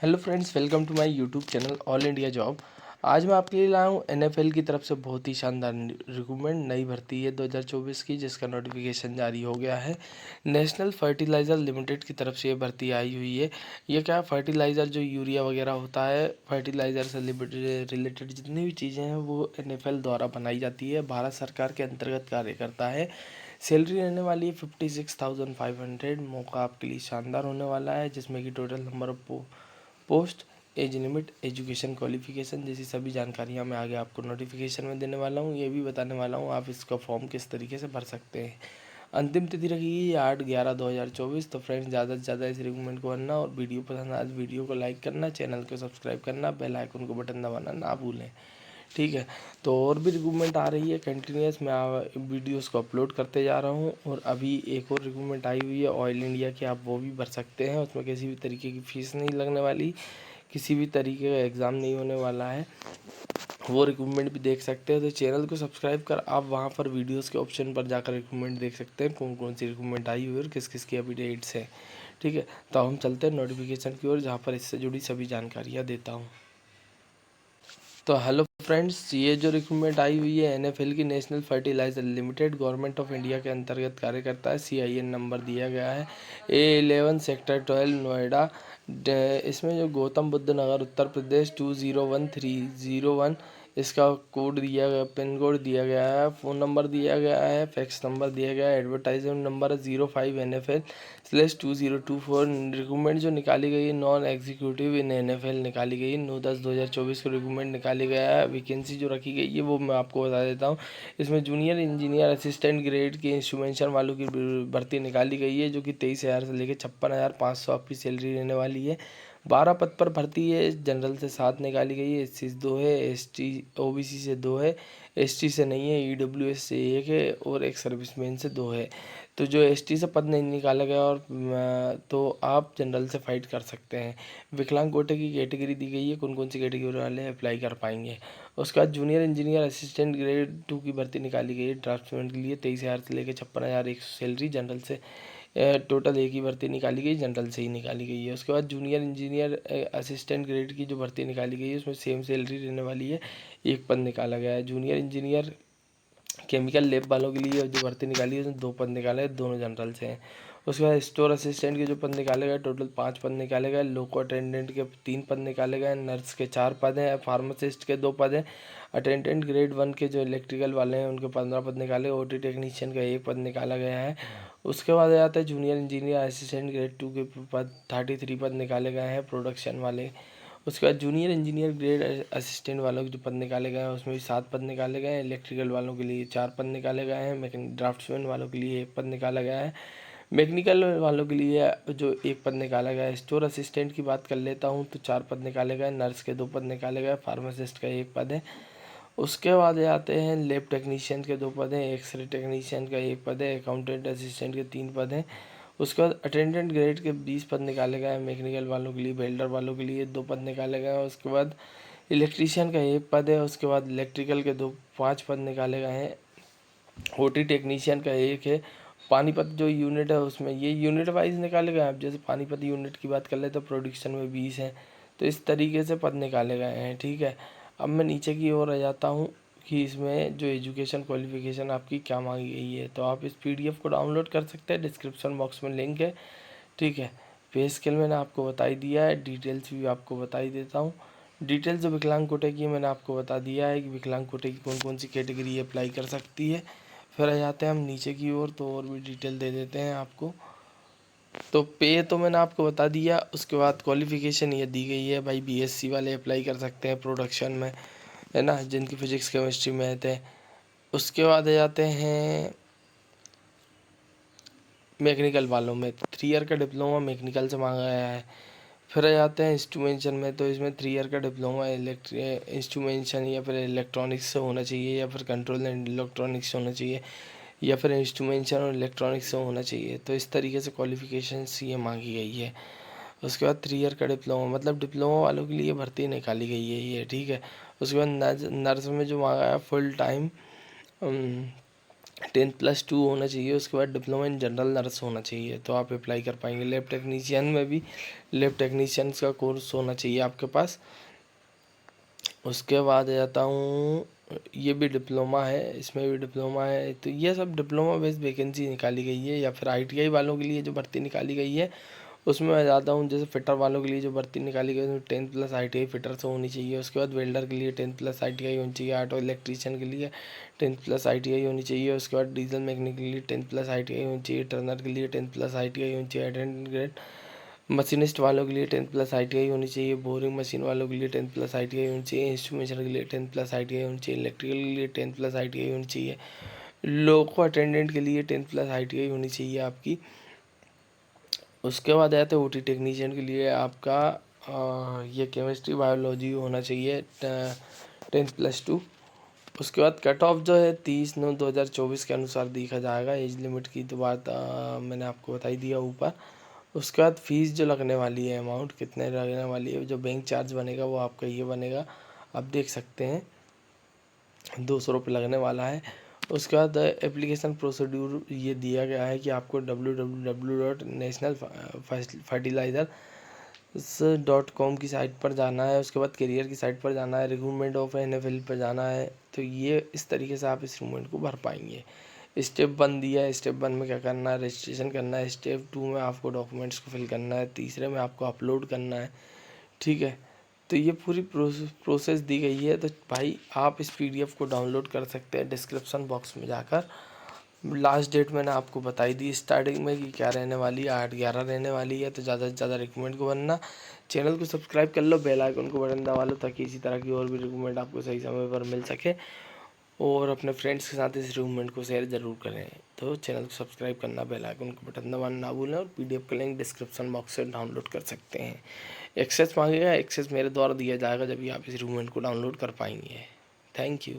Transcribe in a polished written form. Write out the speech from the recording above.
Hello friends, welcome to my YouTube channel all India job. आज मैं आपके लिए लाया हूँ एनएफएल की तरफ से बहुत ही शानदार रिक्रूटमेंट नई भर्ती है 2024 की, जिसका नोटिफिकेशन जारी हो गया है। नेशनल फर्टिलाइज़र लिमिटेड की तरफ से ये भर्ती आई हुई है। ये क्या फर्टिलाइज़र जो यूरिया वगैरह होता है, फर्टिलाइज़र से रिलेटेड जितनी भी चीज़ें हैं वो एनएफएल द्वारा बनाई जाती है। भारत सरकार के अंतर्गत कार्य करता है। सैलरी रहने वाली है 56,500। मौका आपके लिए शानदार होने वाला है, जिसमें कि total number of post, age limit, education qualification जैसी सभी जानकारियाँ मैं आगे आपको नोटिफिकेशन में देने वाला हूँ। ये भी बताने वाला हूँ आप इसका फॉर्म किस तरीके से भर सकते हैं। अंतिम तिथि रखी है 8/11/2024। तो फ्रेंड्स, ज़्यादा से ज़्यादा इस रिक्रूटमेंट को भरना और वीडियो पसंद आज वीडियो को लाइक करना, चैनल को सब्सक्राइब करना, बेल आइकन को बटन दबाना ना भूलें। ठीक है, तो और भी रिक्रूटमेंट आ रही है कंटिन्यूस, मैं वीडियोस को अपलोड करते जा रहा हूँ। और अभी एक और रिक्रूटमेंट आई हुई है ऑयल इंडिया की, आप वो भी भर सकते हैं। उसमें किसी भी तरीके की फ़ीस नहीं लगने वाली, किसी भी तरीके का एग्ज़ाम नहीं होने वाला है। वो रिक्रूटमेंट भी देख सकते हैं। तो चैनल को सब्सक्राइब कर आप वहाँ पर वीडियोस के ऑप्शन पर जाकर रिक्रूटमेंट देख सकते हैं, कौन कौन सी रिक्रूटमेंट आई हुई है और किस किस की अभी डेट्स है। ठीक है, तो हम चलते हैं नोटिफिकेशन की ओर, जहाँ पर इससे जुड़ी सभी जानकारियाँ देता हूँ। तो हेलो फ्रेंड्स, ये जो रिक्रूटमेंट आई हुई है एनएफएल की, National Fertilizer Limited, government of India के अंतर्गत कार्य करता है। CIN नंबर दिया गया है A11 सेक्टर 12 नोएडा। इसमें जो गौतम बुद्ध नगर उत्तर प्रदेश 201301, इसका कोड दिया गया, पिन कोड दिया गया है, फ़ोन नंबर दिया गया है, फैक्स नंबर दिया गया है, एडवर्टाइजमेंट नंबर है 05NFL/2024। रिक्रूटमेंट जो निकाली गई है नॉन एग्जीक्यूटिव इन एनएफएल निकाली गई है 9/10/2024 को रिक्रूटमेंट निकाली गया है। वैकेंसी जो रखी गई है वो मैं आपको बता देता हूँ। इसमें जूनियर इंजीनियर असिस्टेंट ग्रेड के इंस्ट्रूमेंटेशन वालों की भर्ती निकाली गई है, जो कि 23,000 से लेकर 56,500 आपकी सैलरी रहने वाली है। 12 पद पर भर्ती है। जनरल से 7 निकाली गई है, SC से 2 है, ST OBC से 2 है, ST से नहीं है, EWS से 1 है और एक सर्विसमैन से 2 है। तो जो ST से पद नहीं निकाला गया और तो आप जनरल से फाइट कर सकते हैं। विकलांग कोटे की कैटेगरी दी गई है, कौन कौन सी कैटेगरी वाले अप्लाई कर पाएंगे। उसके बाद जूनियर इंजीनियर असिस्टेंट ग्रेड 2 की भर्ती निकाली गई है ड्राफ्ट्समैन के लिए 23,000 से लेकर 56,100 सैलरी। जनरल से टोटल एक ही भर्ती निकाली गई, जनरल से ही निकाली गई है। उसके बाद जूनियर इंजीनियर असिस्टेंट ग्रेड की जो भर्ती निकाली गई है उसमें सेम सैलरी रहने वाली है, एक पद निकाला गया है। जूनियर इंजीनियर केमिकल लैब वालों के लिए जो भर्ती निकाली है उसमें 2 पद निकाले हैं, दोनों जनरल से हैं। उसके बाद स्टोर असिस्टेंट के जो पद निकाले गए टोटल 5 पद निकाले गए, लोको अटेंडेंट के 3 पद निकाले गए, नर्स के 4 पद हैं, फार्मासिस्ट के 2 पद हैं, अटेंडेंट ग्रेड 1 के जो इलेक्ट्रिकल वाले हैं उनके 15 पद निकाले, OT टेक्नीशियन का 1 पद निकाला गया है। उसके बाद आ जाता है जूनियर इंजीनियर असिस्टेंट ग्रेड 2 के पद 33 पद निकाले गए हैं प्रोडक्शन वाले। उसके बाद जूनियर इंजीनियर ग्रेड असिस्टेंट वालों के जो पद निकाले गए हैं उसमें भी 7 पद निकाले गए हैं। इलेक्ट्रिकल वालों के लिए 4 पद निकाले गए हैं। मैकेनिक ड्राफ्ट्समैन वालों के लिए 1 पद निकाला गया है। मैकेनिकल वालों के लिए जो 1 पद निकाला गया है। स्टोर असिस्टेंट की बात कर लेता हूँ तो 4 पद निकाले गए, नर्स के 2 पद निकाले गए, फार्मासिस्ट का 1 पद है। उसके बाद आते हैं लैब टेक्नीशियन के 2 पद हैं, एक्सरे टेक्नीशियन का 1 पद है, अकाउंटेंट असिस्टेंट के 3 पद हैं। उसके बाद अटेंडेंट ग्रेड के 20 पद निकाले गए हैं मैकेनिकल वालों के लिए, वेल्डर वालों के लिए 2 पद निकाले गए हैं। उसके बाद इलेक्ट्रीशियन का 1 पद है। उसके बाद इलेक्ट्रिकल के 5 पद निकाले गए हैं। OT टेक्नीशियन का 1 है। पानीपत जो यूनिट है उसमें ये यूनिट वाइज निकाले गए हैं। आप जैसे पानीपत यूनिट की बात कर ले तो प्रोडक्शन में 20 हैं, तो इस तरीके से पद निकाले गए हैं। ठीक है, अब मैं नीचे की ओर आ जाता हूँ कि इसमें जो एजुकेशन क्वालिफिकेशन आपकी क्या मांगी गई है। तो आप इस PDF को डाउनलोड कर सकते हैं, डिस्क्रिप्शन बॉक्स में लिंक है। ठीक है, पे स्केल मैंने आपको बता ही दिया है, डिटेल्स भी आपको बता ही देता हूँ। डिटेल्स जो विकलांग कोटे की मैंने आपको बता दिया है कि विकलांग कोटे की कौन कौन सी कैटेगरी अप्लाई कर सकती है। फिर आ जाते हैं हम नीचे की ओर, तो और भी डिटेल दे देते हैं आपको। तो पे तो मैंने आपको बता दिया। उसके बाद क्वालिफिकेशन ये दी गई है भाई, BSc वाले अप्लाई कर सकते हैं प्रोडक्शन में, है ना, जिनकी फिजिक्स केमिस्ट्री मैथ है। उसके बाद आ जाते हैं मैकेनिकल वालों में, 3 ईयर का डिप्लोमा मैकेनिकल से मांगा गया है। फिर आ जाते हैं इंस्ट्रूमेंटेशन में, तो इसमें 3 ईयर का डिप्लोमा इंस्ट्रूमेंटेशन या फिर इलेक्ट्रॉनिक्स से होना चाहिए, या फिर कंट्रोल एंड इलेक्ट्रॉनिक्स से होना चाहिए, या फिर इंस्ट्रूमेंटेशन और इलेक्ट्रॉनिक्स से होना चाहिए। तो इस तरीके से क्वालिफिकेशंस ये मांगी गई है। उसके बाद 3 ईयर का डिप्लोमा, मतलब डिप्लोमा वालों के लिए भर्ती निकाली गई है ये। ठीक है, उसके बाद नर्स में जो मांगा है फुल टाइम 10+2 होना चाहिए। उसके बाद डिप्लोमा इन जनरल नर्स होना चाहिए, तो आप अप्लाई कर पाएंगे। लैब टेक्नीशियन में भी लैब टेक्नीशियंस का कोर्स होना चाहिए आपके पास। उसके बाद जाता हूँ, ये भी डिप्लोमा है, इसमें भी डिप्लोमा है। तो ये सब डिप्लोमा बेस्ड वैकेंसी निकाली गई है, या फिर ITI वालों के लिए जो भर्ती निकाली गई है उसमें मैं जाता हूँ। जैसे फिटर वालों के लिए जो भर्ती निकाली गई है उसमें 10+ ITI फिटर से होनी चाहिए। उसके बाद वेल्डर के लिए 10+ ITI होनी चाहिए। ऑटो इलेक्ट्रीशियन के लिए 10+ ITI होनी चाहिए। उसके बाद डीजल मैकेनिक के लिए 10+ ITI होनी चाहिए। टर्नर के लिए 10+ ITI होनी चाहिए। अटेंडेंट ग्रेड मशीनिस्ट वालों के लिए 10+ ITI होनी चाहिए। बोरिंग मशीन वालों के लिए 10+ ITI होनी चाहिए। इंस्ट्रूमेशन के लिए 10+ ITI होनी चाहिए। इलेक्ट्रिकल के लिए 10+ ITI होनी चाहिए। लोको अटेंडेंट के लिए 10+ ITI होनी चाहिए आपकी। उसके बाद आया तो OT टेक्नीशियन के लिए आपका ये केमिस्ट्री बायोलॉजी होना चाहिए 10+2। उसके बाद कट ऑफ जो है 30/9/2024 के अनुसार देखा जाएगा। एज लिमिट की तो बात मैंने आपको बताई दिया ऊपर। उसके बाद फीस जो लगने वाली है, अमाउंट कितने लगने वाली है, जो बैंक चार्ज बनेगा वो आपका ये बनेगा, आप देख सकते हैं 200 रुपये लगने वाला है। उसके बाद एप्लीकेशन प्रोसीड्यूर ये दिया गया है कि आपको www.nationalfertilizers.com की साइट पर जाना है। उसके बाद करियर की साइट पर जाना है। रिक्रूटमेंट ऑफ NFL पर जाना है। तो ये इस तरीके से आप इस रिक्रूटमेंट को भर पाएंगे। स्टेप 1 दिया है। स्टेप 1 में क्या करना है, रजिस्ट्रेशन करना है। स्टेप 2 में आपको डॉक्यूमेंट्स को फिल करना है। तीसरे में आपको अपलोड करना है, ठीक है। तो ये पूरी प्रोसेस दी गई है। तो भाई आप इस PDF को डाउनलोड कर सकते हैं डिस्क्रिप्शन बॉक्स में जाकर। लास्ट डेट मैंने आपको बताई दी स्टार्टिंग में कि क्या रहने वाली है, 8/11 रहने वाली है। तो ज़्यादा से ज़्यादा रिकमेंड को बनना, चैनल को सब्सक्राइब कर लो, बेल आइकन को बटन दबा लो, ताकि इसी तरह की और भी रिकमेंड आपको सही समय पर मिल सके। और अपने फ्रेंड्स के साथ इस रिकमेंड को शेयर ज़रूर करें। तो चैनल को सब्सक्राइब करना, बेल आइकन को बटन दबाना ना भूलें। और PDF का लिंक डिस्क्रिप्शन बॉक्स से डाउनलोड कर सकते हैं। एक्सेस मांगेगा, एक्सेस मेरे द्वारा दिया जाएगा जब भी आप इस रिकमेंड को डाउनलोड कर पाएंगे। Thank you.